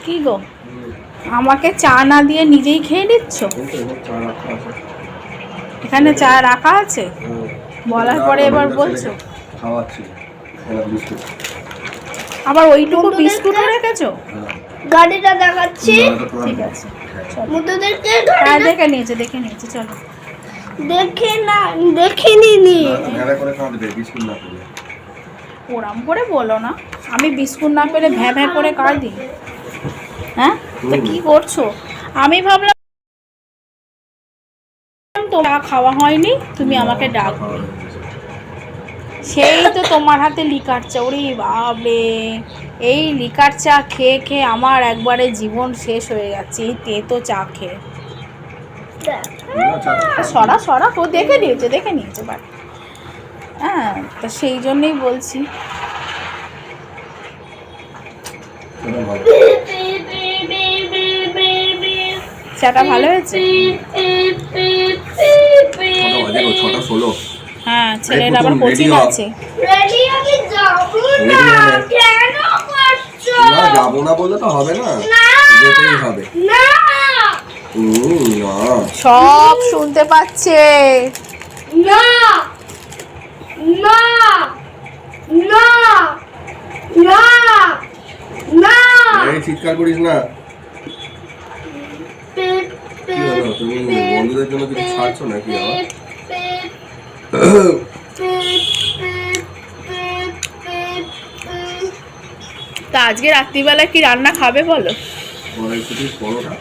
কি গো, আমাকে চা না দিয়ে নিজেই খেয়ে নিচ্ছ? এখানে চা রাখা আছে, বলার পরে এবার বলছো আবার ওইটুকু বিস্কুটও রেখেছো? গাড়িটা দেখাচ্ছি। ঠিক আছে, মুতুদেরকে হ্যাঁ দেখে নিয়েছে চলো। দেখিনি ওরম করে বলো না, আমি বিস্কুট না পেলে ভ্যা ভ্যা করে কার দিই? হ্যাঁ, তো কি করছো? আমি ভাবলাম তোমার খাওয়া হয়নি, তুমি আমাকে ডাকবে, সেই তো তোমার হাতে লিকার চা। ওরে বাবরে, এই লিকার চা খেয়ে খেয়ে আমার একবারে জীবন শেষ হয়ে যাচ্ছে এই তেতো চা খেয়ে। সরা ও দেখে নিয়েছে বাট হ্যাঁ, তা সেই জন্যই বলছি। চাটা ভালো হয়েছে? হ্যাঁ, ছেলের আবার কোচিং আছে। যাবো না বললে তো হবে না, যেতেই হবে। সব শুনতে পাচ্ছে। না না না না না, চিৎকার করিস না। তুমি বন্ধুদের জন্য কিছু ছাড়ছো নাকি? তা আজকে রাত্রিবেলা কি রান্না খাবে বলো? পরোটা